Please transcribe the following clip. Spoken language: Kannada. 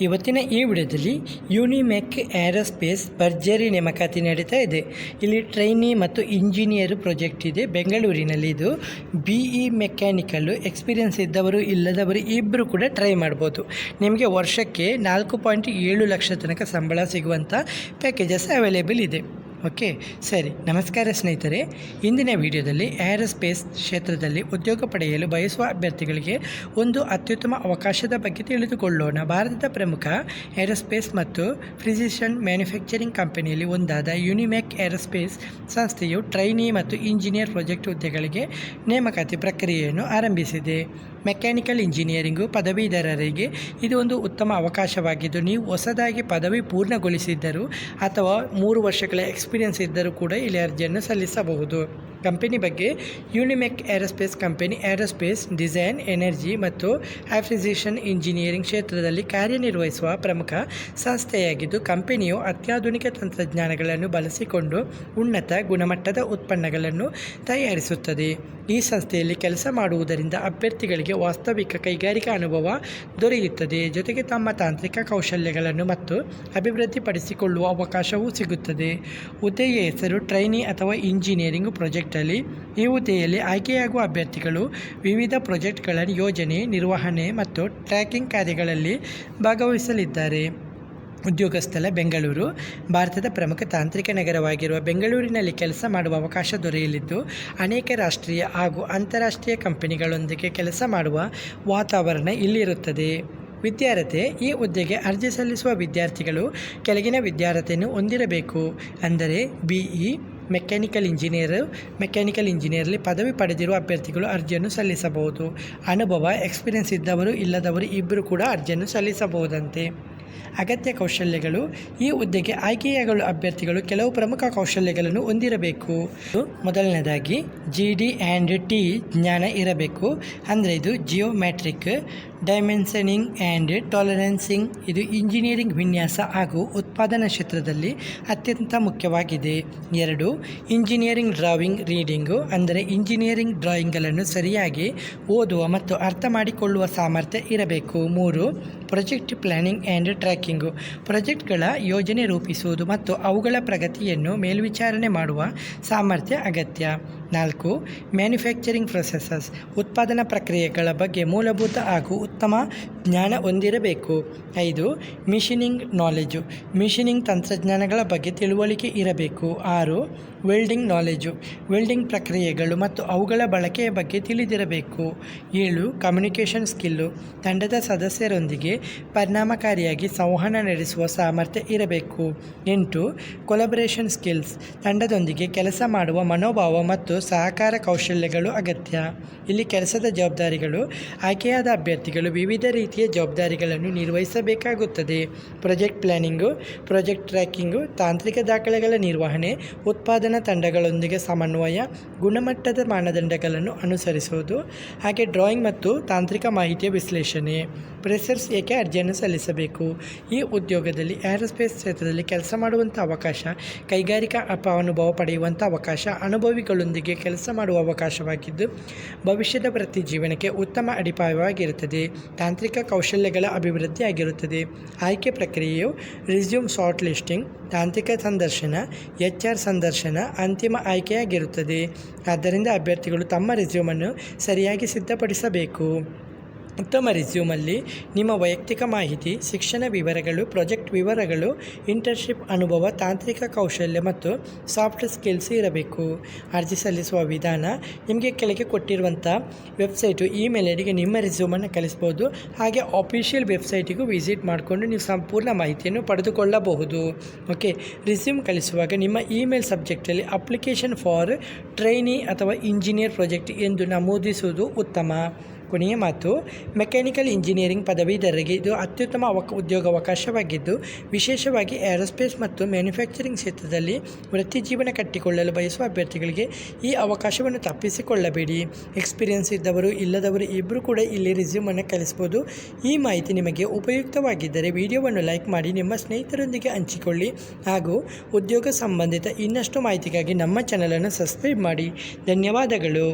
ಇವತ್ತಿನ ಈ ವಿಡಿಯೋದಲ್ಲಿ ಯುನಿಮೆಕ್ ಏರೋಸ್ಪೇಸ್ ಭರ್ಜರಿ ನೇಮಕಾತಿ ನಡೀತಾ ಇದೆ. ಇಲ್ಲಿ ಟ್ರೈನಿ ಮತ್ತು ಇಂಜಿನಿಯರ್ ಪ್ರಾಜೆಕ್ಟ್ ಇದೆ ಬೆಂಗಳೂರಿನಲ್ಲಿ. ಇದು BE ಮೆಕ್ಯಾನಿಕಲ್ಲು ಎಕ್ಸ್ಪೀರಿಯನ್ಸ್ ಇದ್ದವರು ಇಲ್ಲದವರು ಇಬ್ಬರು ಕೂಡ ಟ್ರೈ ಮಾಡ್ಬೋದು. ನಿಮಗೆ ವರ್ಷಕ್ಕೆ 4.7 ಲಕ್ಷ ತನಕ ಸಂಬಳ ಸಿಗುವಂಥ ಪ್ಯಾಕೇಜಸ್ ಅವೈಲೇಬಲ್ ಇದೆ. ಓಕೆ, ಸರಿ. ನಮಸ್ಕಾರ ಸ್ನೇಹಿತರೆ, ಇಂದಿನ ವಿಡಿಯೋದಲ್ಲಿ ಏರೋಸ್ಪೇಸ್ ಕ್ಷೇತ್ರದಲ್ಲಿ ಉದ್ಯೋಗ ಪಡೆಯಲು ಬಯಸುವ ಅಭ್ಯರ್ಥಿಗಳಿಗೆ ಒಂದು ಅತ್ಯುತ್ತಮ ಅವಕಾಶದ ಬಗ್ಗೆ ತಿಳಿದುಕೊಳ್ಳೋಣ. ಭಾರತದ ಪ್ರಮುಖ ಏರೋಸ್ಪೇಸ್ ಮತ್ತು ಪ್ರಿಸಿಷನ್ ಮ್ಯಾನುಫ್ಯಾಕ್ಚರಿಂಗ್ ಕಂಪನಿಯಲ್ಲಿ ಒಂದಾದ ಯುನಿಮೆಕ್ ಏರೋಸ್ಪೇಸ್ ಸಂಸ್ಥೆಯು ಟ್ರೈನಿ ಮತ್ತು ಇಂಜಿನಿಯರ್ ಪ್ರಾಜೆಕ್ಟ್ ಹುದ್ದೆಗಳಿಗೆ ನೇಮಕಾತಿ ಪ್ರಕ್ರಿಯೆಯನ್ನು ಆರಂಭಿಸಿದೆ. ಮೆಕ್ಯಾನಿಕಲ್ ಇಂಜಿನಿಯರಿಂಗು ಪದವೀಧರರಿಗೆ ಇದು ಒಂದು ಉತ್ತಮ ಅವಕಾಶವಾಗಿದ್ದು, ನೀವು ಹೊಸದಾಗಿ ಪದವಿ ಪೂರ್ಣಗೊಳಿಸಿದ್ದರೂ ಅಥವಾ 3 ವರ್ಷಗಳ ಎಕ್ಸ್ಪೀರಿಯನ್ಸ್ ಇದ್ದರೂ ಕೂಡ ಇಲ್ಲಿ ಅರ್ಜಿಯನ್ನು ಸಲ್ಲಿಸಬಹುದು. ಕಂಪನಿ ಬಗ್ಗೆ: Unimech aerospace company aerospace design, energy ಮತ್ತು ಆಫ್ರಿಸಿಷನ್ ಇಂಜಿನಿಯರಿಂಗ್ ಕ್ಷೇತ್ರದಲ್ಲಿ ಕಾರ್ಯನಿರ್ವಹಿಸುವ ಪ್ರಮುಖ ಸಂಸ್ಥೆಯಾಗಿದ್ದು, ಕಂಪನಿಯು ಅತ್ಯಾಧುನಿಕ ತಂತ್ರಜ್ಞಾನಗಳನ್ನು ಬಳಸಿಕೊಂಡು ಉನ್ನತ ಗುಣಮಟ್ಟದ ಉತ್ಪನ್ನಗಳನ್ನು ತಯಾರಿಸುತ್ತದೆ. ಈ ಸಂಸ್ಥೆಯಲ್ಲಿ ಕೆಲಸ ಮಾಡುವುದರಿಂದ ಅಭ್ಯರ್ಥಿಗಳಿಗೆ ವಾಸ್ತವಿಕ ಕೈಗಾರಿಕಾ ಅನುಭವ ದೊರೆಯುತ್ತದೆ, ಜೊತೆಗೆ ತಮ್ಮ ತಾಂತ್ರಿಕ ಕೌಶಲ್ಯಗಳನ್ನು ಮತ್ತು ಅಭಿವೃದ್ಧಿಪಡಿಸಿಕೊಳ್ಳುವ ಅವಕಾಶವೂ ಸಿಗುತ್ತದೆ. ಹುದ್ದೆಯ ಹೆಸರು ಟ್ರೈನಿ ಅಥವಾ ಇಂಜಿನಿಯರಿಂಗ್ ಪ್ರಾಜೆಕ್ಟಲ್ಲಿ. ಈ ಹುದ್ದೆಯಲ್ಲಿ ಆಯ್ಕೆಯಾಗುವ ಅಭ್ಯರ್ಥಿಗಳು ವಿವಿಧ ಪ್ರಾಜೆಕ್ಟ್ಗಳ ಯೋಜನೆ, ನಿರ್ವಹಣೆ ಮತ್ತು ಟ್ರ್ಯಾಕಿಂಗ್ ಕಾರ್ಯಗಳಲ್ಲಿ ಭಾಗವಹಿಸಲಿದ್ದಾರೆ. ಉದ್ಯೋಗ ಸ್ಥಳ: ಬೆಂಗಳೂರು. ಭಾರತದ ಪ್ರಮುಖ ತಾಂತ್ರಿಕ ನಗರವಾಗಿರುವ ಬೆಂಗಳೂರಿನಲ್ಲಿ ಕೆಲಸ ಮಾಡುವ ಅವಕಾಶ ದೊರೆಯಲಿದ್ದು, ಅನೇಕ ರಾಷ್ಟ್ರೀಯ ಹಾಗೂ ಅಂತಾರಾಷ್ಟ್ರೀಯ ಕಂಪನಿಗಳೊಂದಿಗೆ ಕೆಲಸ ಮಾಡುವ ವಾತಾವರಣ ಇಲ್ಲಿರುತ್ತದೆ. ವಿದ್ಯಾರ್ಹತೆ: ಈ ಹುದ್ದೆಗೆ ಅರ್ಜಿ ಸಲ್ಲಿಸುವ ವಿದ್ಯಾರ್ಥಿಗಳು ಕೆಳಗಿನ ವಿದ್ಯಾರ್ಹತೆಯನ್ನು ಹೊಂದಿರಬೇಕು. ಅಂದರೆ BE ಮೆಕ್ಯಾನಿಕಲ್ ಇಂಜಿನಿಯರಲ್ಲಿ ಪದವಿ ಪಡೆದಿರುವ ಅಭ್ಯರ್ಥಿಗಳು ಅರ್ಜಿಯನ್ನು ಸಲ್ಲಿಸಬಹುದು. ಅನುಭವ ಎಕ್ಸ್ಪೀರಿಯನ್ಸ್ ಇದ್ದವರು ಇಲ್ಲದವರು ಇಬ್ಬರು ಕೂಡ ಅರ್ಜಿಯನ್ನು ಸಲ್ಲಿಸಬಹುದಂತೆ. ಅಗತ್ಯ ಕೌಶಲ್ಯಗಳು: ಈ ಹುದ್ದೆಗೆ ಆಯ್ಕೆಯಾಗಲು ಅಭ್ಯರ್ಥಿಗಳು ಕೆಲವು ಪ್ರಮುಖ ಕೌಶಲ್ಯಗಳನ್ನು ಹೊಂದಿರಬೇಕು. ಮೊದಲನೇದಾಗಿ GD&T ಜ್ಞಾನ ಇರಬೇಕು. ಅಂದರೆ ಇದು ಜಿಯೋಮೆಟ್ರಿಕ್ ಡೈಮೆನ್ಷನಿಂಗ್ ಆ್ಯಂಡ್ ಟಾಲರೆನ್ಸಿಂಗ್. ಇದು ಇಂಜಿನಿಯರಿಂಗ್ ವಿನ್ಯಾಸ ಹಾಗೂ ಉತ್ಪಾದನಾ ಕ್ಷೇತ್ರದಲ್ಲಿ ಅತ್ಯಂತ ಮುಖ್ಯವಾಗಿದೆ. 2. Engineering drawing reading. ಅಂದರೆ ಇಂಜಿನಿಯರಿಂಗ್ ಡ್ರಾಯಿಂಗ್ಗಳನ್ನು ಸರಿಯಾಗಿ ಓದುವ ಮತ್ತು ಅರ್ಥ ಮಾಡಿಕೊಳ್ಳುವ ಸಾಮರ್ಥ್ಯ ಇರಬೇಕು. 3. Project planning and tracking. ಪ್ರಾಜೆಕ್ಟ್ಗಳ ಯೋಜನೆ ರೂಪಿಸುವುದು ಮತ್ತು ಅವುಗಳ ಪ್ರಗತಿಯನ್ನು ಮೇಲ್ವಿಚಾರಣೆ ಮಾಡುವ ಸಾಮರ್ಥ್ಯ ಅಗತ್ಯ. 4. Manufacturing processes. ಉತ್ಪಾದನಾ ಪ್ರಕ್ರಿಯೆಗಳ ಬಗ್ಗೆ ಮೂಲಭೂತ ಹಾಗೂ ಉತ್ತಮ ಜ್ಞಾನ ಹೊಂದಿರಬೇಕು. 5. Machining knowledge. ಮಿಷಿನಿಂಗ್ ತಂತ್ರಜ್ಞಾನಗಳ ಬಗ್ಗೆ ತಿಳುವಳಿಕೆ ಇರಬೇಕು. 6. Welding knowledge. ವೆಲ್ಡಿಂಗ್ ಪ್ರಕ್ರಿಯೆಗಳು ಮತ್ತು ಅವುಗಳ ಬಳಕೆಯ ಬಗ್ಗೆ ತಿಳಿದಿರಬೇಕು. 7. Communication skill. ತಂಡದ ಸದಸ್ಯರೊಂದಿಗೆ ಪರಿಣಾಮಕಾರಿಯಾಗಿ ಸಂವಹನ ನಡೆಸುವ ಸಾಮರ್ಥ್ಯ ಇರಬೇಕು. 8. ಕೊಲಬರೇಷನ್ ಸ್ಕಿಲ್ಸ್. ತಂಡದೊಂದಿಗೆ ಕೆಲಸ ಮಾಡುವ ಮನೋಭಾವ ಮತ್ತು ಸಹಕಾರ ಕೌಶಲ್ಯಗಳು ಅಗತ್ಯ. ಇಲ್ಲಿ ಕೆಲಸದ ಜವಾಬ್ದಾರಿಗಳು: ಆಯ್ಕೆಯಾದ ಅಭ್ಯರ್ಥಿಗಳು ವಿವಿಧ ರೀತಿಯ ಜವಾಬ್ದಾರಿಗಳನ್ನು ನಿರ್ವಹಿಸಬೇಕಾಗುತ್ತದೆ. ಪ್ರಾಜೆಕ್ಟ್ ಪ್ಲಾನಿಂಗು, ಪ್ರಾಜೆಕ್ಟ್ ಟ್ರ್ಯಾಕಿಂಗು, ತಾಂತ್ರಿಕ ದಾಖಲೆಗಳ ನಿರ್ವಹಣೆ, ಉತ್ಪಾದನಾ ತಂಡಗಳೊಂದಿಗೆ ಸಮನ್ವಯ, ಗುಣಮಟ್ಟದ ಮಾನದಂಡಗಳನ್ನು ಅನುಸರಿಸುವುದು, ಹಾಗೆ ಡ್ರಾಯಿಂಗ್ ಮತ್ತು ತಾಂತ್ರಿಕ ಮಾಹಿತಿಯ ವಿಶ್ಲೇಷಣೆ. ಫ್ರೆಷರ್ಸ್ ಏಕೆ ಅರ್ಜಿಯನ್ನು ಸಲ್ಲಿಸಬೇಕು? ಈ ಉದ್ಯೋಗದಲ್ಲಿ ಏರೋಸ್ಪೇಸ್ ಕ್ಷೇತ್ರದಲ್ಲಿ ಕೆಲಸ ಮಾಡುವಂಥ ಅವಕಾಶ, ಕೈಗಾರಿಕಾ ಅನುಭವ ಪಡೆಯುವಂಥ ಅವಕಾಶ, ಅನುಭವಿಗಳೊಂದಿಗೆ ಕೆಲಸ ಮಾಡುವ ಅವಕಾಶವಾಗಿದ್ದು, ಭವಿಷ್ಯದ ವೃತ್ತಿ ಜೀವನಕ್ಕೆ ಉತ್ತಮ ಅಡಿಪಾಯವಾಗಿರುತ್ತದೆ. ತಾಂತ್ರಿಕ ಕೌಶಲ್ಯಗಳ ಅಭಿವೃದ್ಧಿ ಆಗಿರುತ್ತದೆ. ಆಯ್ಕೆ ಪ್ರಕ್ರಿಯೆಯು ರಿಸ್ಯೂಮ್ ಶಾರ್ಟ್ ಲಿಸ್ಟಿಂಗ್, ತಾಂತ್ರಿಕ ಸಂದರ್ಶನ, HR ಸಂದರ್ಶನ, ಅಂತಿಮ ಆಯ್ಕೆಯಾಗಿರುತ್ತದೆ. ಆದ್ದರಿಂದ ಅಭ್ಯರ್ಥಿಗಳು ತಮ್ಮ ರಿಸ್ಯೂಮನ್ನು ಸರಿಯಾಗಿ ಸಿದ್ಧಪಡಿಸಬೇಕು. ಉತ್ತಮ ರಿಸ್ಯೂಮಲ್ಲಿ ನಿಮ್ಮ ವೈಯಕ್ತಿಕ ಮಾಹಿತಿ, ಶಿಕ್ಷಣ ವಿವರಗಳು, ಪ್ರಾಜೆಕ್ಟ್ ವಿವರಗಳು, ಇಂಟರ್ನ್ಶಿಪ್ ಅನುಭವ, ತಾಂತ್ರಿಕ ಕೌಶಲ್ಯ ಮತ್ತು ಸಾಫ್ಟ್ ಸ್ಕಿಲ್ಸ್ ಇರಬೇಕು. ಅರ್ಜಿ ಸಲ್ಲಿಸುವ ವಿಧಾನ: ನಿಮಗೆ ಕೆಳಗೆ ಕೊಟ್ಟಿರುವಂಥ ವೆಬ್ಸೈಟು ಇಮೇಲ್ ಐಡಿಗೆ ನಿಮ್ಮ ರಿಸ್ಯೂಮನ್ನು ಕಳಿಸ್ಬೋದು. ಹಾಗೆ ಆಫಿಷಿಯಲ್ ವೆಬ್ಸೈಟಿಗೂ ವಿಸಿಟ್ ಮಾಡಿಕೊಂಡು ನೀವು ಸಂಪೂರ್ಣ ಮಾಹಿತಿಯನ್ನು ಪಡೆದುಕೊಳ್ಳಬಹುದು. ಓಕೆ, ರಿಸ್ಯೂಮ್ ಕಳಿಸುವಾಗ ನಿಮ್ಮ ಇಮೇಲ್ ಸಬ್ಜೆಕ್ಟಲ್ಲಿ ಅಪ್ಲಿಕೇಶನ್ ಫಾರ್ ಟ್ರೈನಿ ಅಥವಾ ಇಂಜಿನಿಯರ್ ಪ್ರಾಜೆಕ್ಟ್ ಎಂದು ನಮೂದಿಸುವುದು ಉತ್ತಮ. ಕೊನೆಯ ಮಾತು: ಮೆಕ್ಯಾನಿಕಲ್ ಇಂಜಿನಿಯರಿಂಗ್ ಪದವೀಧರರಿಗೆ ಇದು ಅತ್ಯುತ್ತಮ ಉದ್ಯೋಗಾವಕಾಶವಾಗಿದ್ದು, ವಿಶೇಷವಾಗಿ ಏರೋಸ್ಪೇಸ್ ಮತ್ತು ಮ್ಯಾನುಫ್ಯಾಕ್ಚರಿಂಗ್ ಕ್ಷೇತ್ರದಲ್ಲಿ ವೃತ್ತಿಜೀವನ ಕಟ್ಟಿಕೊಳ್ಳಲು ಬಯಸುವ ಅಭ್ಯರ್ಥಿಗಳಿಗೆ ಈ ಅವಕಾಶವನ್ನು ತಪ್ಪಿಸಿಕೊಳ್ಳಬೇಡಿ. ಎಕ್ಸ್ಪೀರಿಯನ್ಸ್ ಇದ್ದವರು ಇಲ್ಲದವರು ಇಬ್ಬರು ಕೂಡ ಇಲ್ಲಿ ರಿಸ್ಯೂಮನ್ನು ಕಳಿಸ್ಬೋದು. ಈ ಮಾಹಿತಿ ನಿಮಗೆ ಉಪಯುಕ್ತವಾಗಿದ್ದರೆ ವಿಡಿಯೋವನ್ನು ಲೈಕ್ ಮಾಡಿ, ನಿಮ್ಮ ಸ್ನೇಹಿತರೊಂದಿಗೆ ಹಂಚಿಕೊಳ್ಳಿ ಹಾಗೂ ಉದ್ಯೋಗ ಸಂಬಂಧಿತ ಇನ್ನಷ್ಟು ಮಾಹಿತಿಗಾಗಿ ನಮ್ಮ ಚಾನಲನ್ನು ಸಬ್ಸ್ಕ್ರೈಬ್ ಮಾಡಿ. ಧನ್ಯವಾದಗಳು.